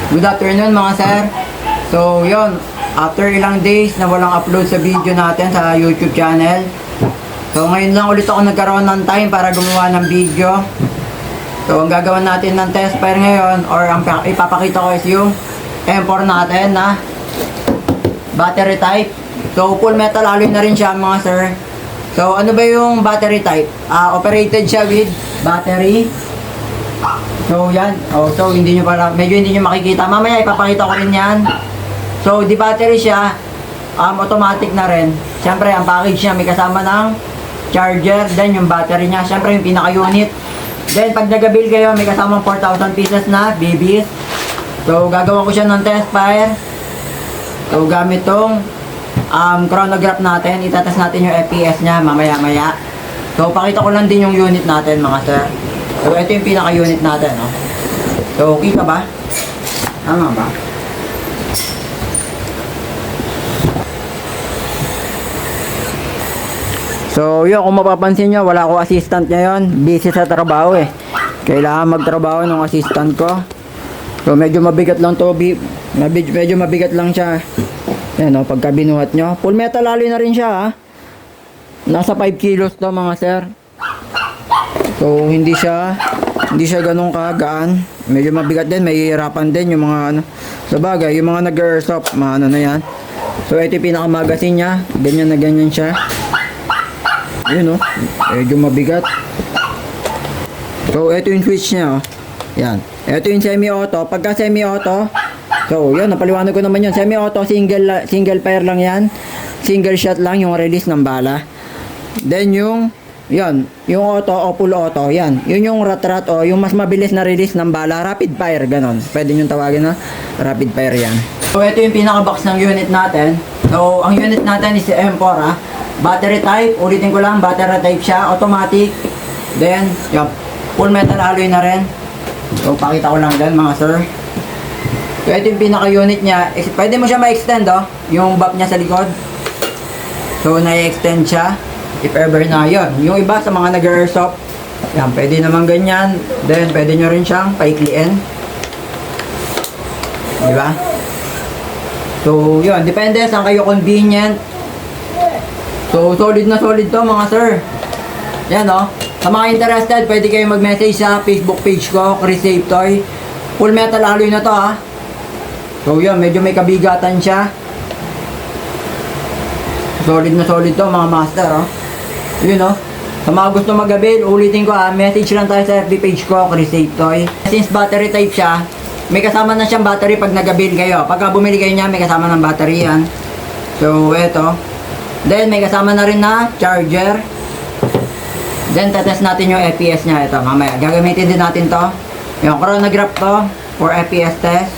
Good afternoon mga sir. So yon, after ilang days na walang upload sa video natin sa YouTube channel. So ngayon lang ulit ako nagkaroon ng time para gumawa ng video. So ang gagawin natin ng test fire ngayon, or ang ipapakita ko is yung M4 natin na battery type. So full metal alloy na rin siya mga sir. So ano ba yung battery type? Operated siya with battery. So yan, so hindi nyo pala, medyo hindi nyo makikita. Mamaya ipapakita ko rin yan. So di battery siya, automatic na rin. Siyempre ang package niya may kasama ng charger, then yung battery niya, siyempre yung pinaka-unit. Then pag nag-bill kayo, may kasama 4,000 pieces na BBs. So gagawa ko siya ng test fire. So gamit tong chronograph natin, itatest natin yung FPS niya mamaya-maya. So pakita ko lang din yung unit natin mga sir. So ito yung pinaka-unit natin, no? So okay ka ba? Tama ba? So yun, kung mapapansin nyo, wala ko assistant ngayon. Busy sa trabaho eh. Kailangan magtrabaho ng assistant ko. So medyo mabigat lang to. Medyo mabigat lang siya. Yan o, pagka binuhat nyo. Full metal alloy na rin siya ha. Nasa 5 kilos to mga sir. So hindi siya ganun kagaan. Medyo mabigat din, may hirapan din yung mga ano. Sa bagay, yung mga nag-airsoft, mga ano na yan. So ito yung pinaka-magazine niya. Ganyan na ganyan siya. Yun oh, medyo mabigat. So ito yung switch niya oh. Yan. Ito yung semi-auto. Pagka semi-auto, so yun, napaliwanag ko naman yun. Semi-auto, single fire lang yan. Single shot lang yung release ng bala. Then yung yung auto o full auto, yan. Yun yung rat-rat o yung mas mabilis na release ng bala, rapid fire, ganon. Pwede nyo tawagin na rapid fire yan. So ito yung pinaka-box ng unit natin. So ang unit natin is M4 ha. Battery type, ulitin ko lang, battery type siya, automatic. Then, yung full metal alloy na rin. So pakita ko lang din mga sir. So ito yung pinaka-unit niya. Pwede mo siya ma-extend oh, yung back niya sa likod. So na-extend siya. If ever na yun. Yung iba sa mga nag-airsoft, yan, pwede naman ganyan. Then, pwede nyo rin siyang paikliin. Diba? So, yun. Depende saan kayo convenient. So, solid na solid to mga sir. Yan o. Sa mga interested, pwede kayo mag-message sa Facebook page ko, Chris Safe Toy. Full metal alloy na to ha. So, yun. Medyo may kabigatan siya. Solid na solid to mga master oh. Yun oh. Sa mga gusto mag-avail, ulitin ko message lang tayo sa FB page ko, Chris Safe Toy. Since battery type siya, may kasama na siyang battery pag nag-avail kayo. Pagka bumili kayo niya, may kasama ng battery yan. So eto. Then may kasama na rin na charger. Then tetest natin yung FPS niya. Ito mamaya, gagamitin din natin to. Yung chronograph to for FPS test.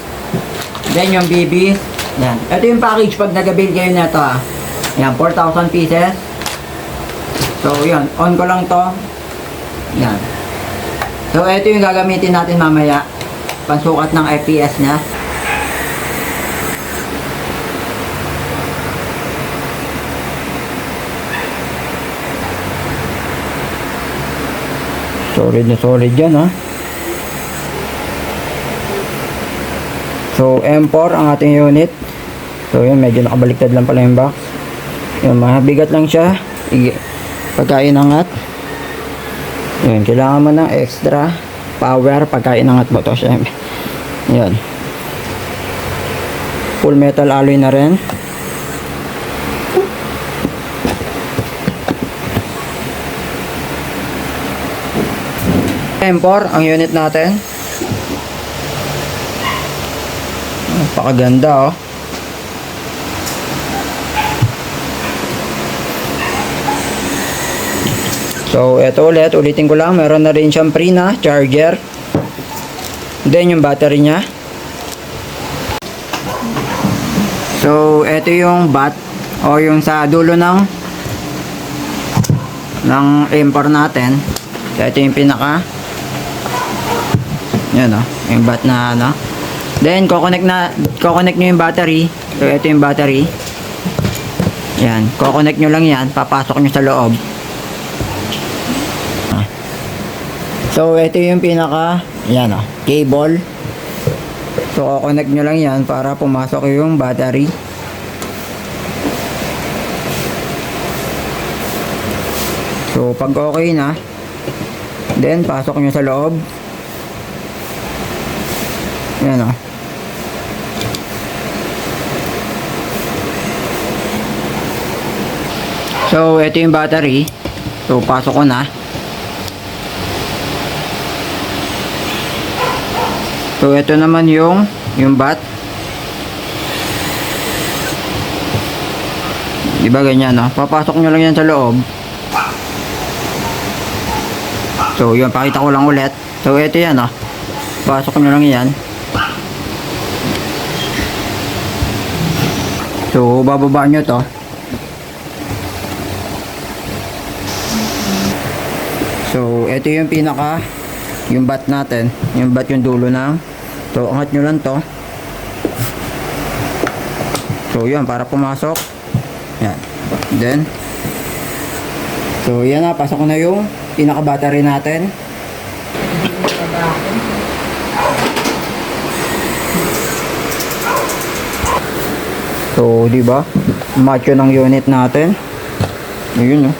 Then yung BB. Yan. Ito yung package pag nag-avail kayo nito ah. Yan, 4,000 pieces. So, yan. On ko lang to. Yan. So, ito yung gagamitin natin mamaya. Pansukat ng FPS niya. Solid na solid yan, ha. So, M4 ang ating unit. So, yun. Medyo nakabaliktad lang pala yung box. Yun, mabigat lang siya. Pagkainangat. Yun, kailangan mo ng extra power pagkainangat mo to siya. Yun. Full metal alloy na rin. M4 ang unit natin. Napakaganda oh. So, ito ulitin ko lang, meron na rin siyang free na charger. Then, yung battery niya. So, ito yung bat, o yung sa dulo ng M4 natin. So, ito yung pinaka. Yan o, yung bat na ano. Then, kukonect nyo yung battery. So, ito yung battery. Yan, kukonect nyo lang yan, papasok nyo sa loob. So, ito yung pinaka, yan o, cable. So, So, connect nyo lang yan para pumasok yung battery. So, pag okay na, then, pasok nyo sa loob. Yan o. So, ito yung battery. So, pasok ko na. So, ito naman yung bat. Diba ganyan, no? Papasok nyo lang yan sa loob. So, yun, pakita ko lang ulit. So, ito yan, no? Pasok nyo lang yan. So, bababa nyo to. So, ito yung yung bat natin. Yung bat yung dulo ng. So, angat nyo lang to. So, yun, para pumasok. Yan. Then, so, yan na, pasok na yung pinaka-battery natin. So, di ba? Macho ng unit natin. Ayun, no.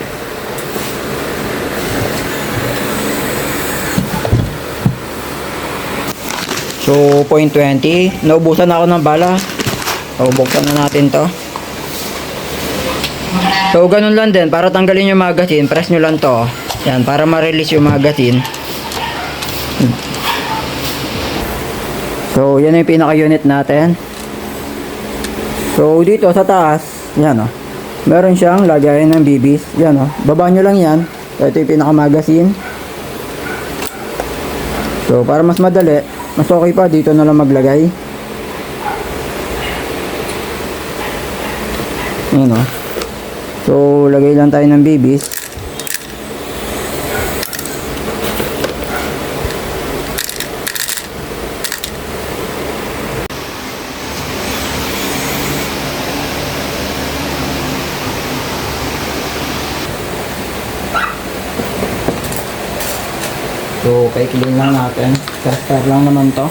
So, 0.20. Naubusan na ako ng bala. So, buksan na natin to. So, ganun lang din. Para tanggalin yung magazine, press nyo lang to. Yan, para ma-release yung magazine. So, yan yung pinaka-unit natin. So, dito sa taas, yan o. Meron siyang lagayan ng bibis. Yan o. Baba nyo lang yan. So, ito yung pinaka-magazine. So, para mas madali, mas okay pa, dito na lang maglagay. Yan o. So, lagay lang tayo ng bibis. So, paikilin lang natin. Tester lang naman to.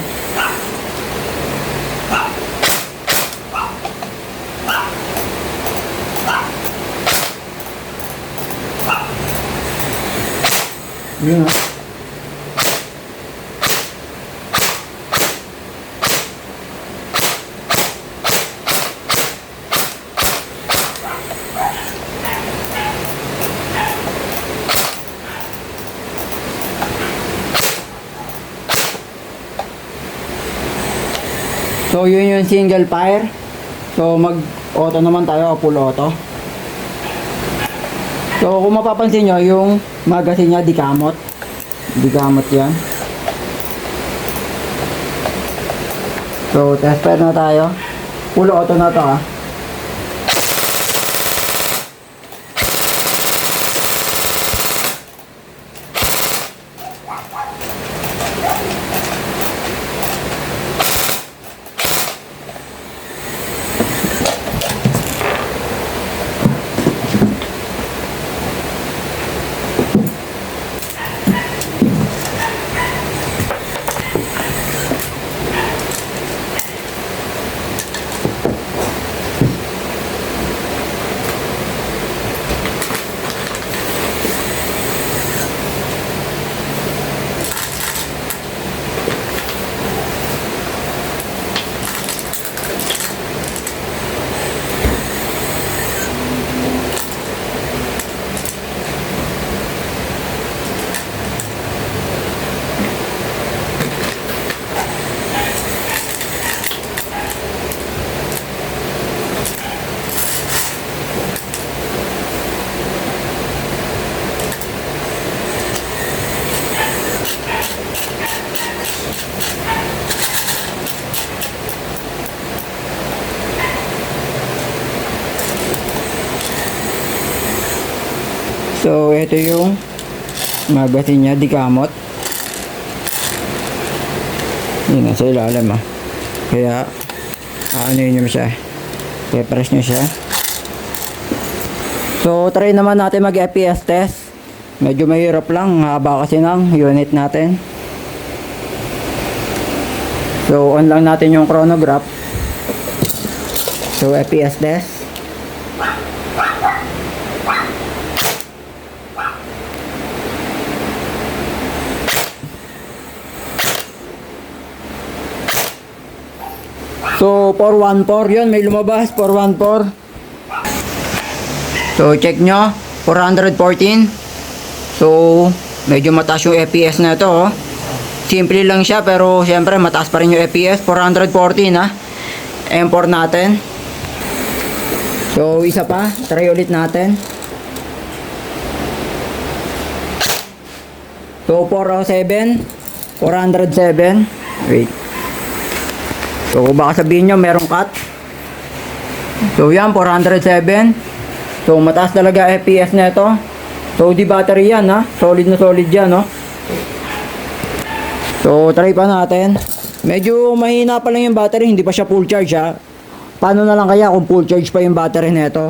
Yun o. So, yun yung single fire. So, mag-auto naman tayo, full auto. So, kung mapapansin nyo, yung magazine niya, dikamot. Dikamot yan. So, test fire na tayo. Full auto na to, ah. So, ito yung magazine niya, dikamot. Yun, nasa ilalim ah. Kaya, ano yun siya. Kaya press nyo siya. So, try naman natin mag-FPS test. Medyo mahirap lang, haba kasi ng unit natin. So, on lang natin yung chronograph. So, FPS test. So, 414. Yun, may lumabas. 414. So, check nyo. 414. So, medyo mataas yung FPS na ito, oh. Simple lang siya, pero syempre mataas pa rin yung FPS. 414, ha. M4 natin. So, isa pa. Try ulit natin. So, 407. 407. Wait. So, baka sabihin nyo, merong cut. So, yan, 407. So, mataas talaga FPS na ito. So, di battery yan, ha. Solid na solid yan, no. So, try pa natin. Medyo mahina pa lang yung battery, hindi pa siya full charge, ha. Paano na lang kaya kung full charge pa yung battery na ito?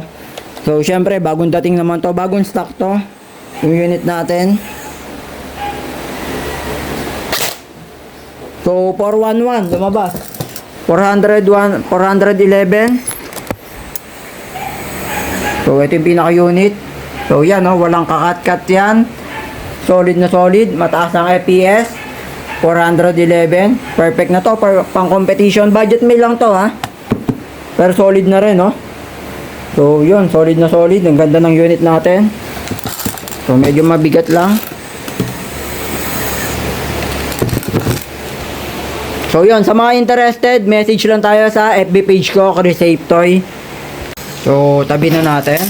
So, syempre, bagong dating naman to. Bagong stock to. Yung unit natin. So, 411, lumabas. 411. So, ito yung pinaka-unit. So, yan, no? Walang kakat-kat yan. Solid na solid. Mataas ang FPS. 411. Perfect na to. Pang competition. Budget meal lang to, ha? Pero solid na rin, no? So, yun. Solid na solid. Ang ganda ng unit natin. So, medyo mabigat lang. So, yun. Sa mga interested, message lang tayo sa FB page ko, Chris Safe Toy. So, tabi na natin.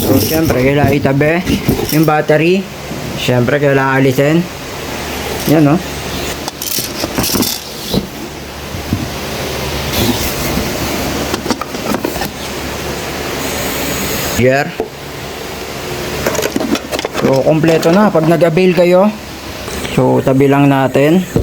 So, syempre, kailangan itabi yung battery. Syempre, kailangan alisin. Yan, no? Here. So, kompleto na. Pag nag-avail kayo, so, tabi lang natin.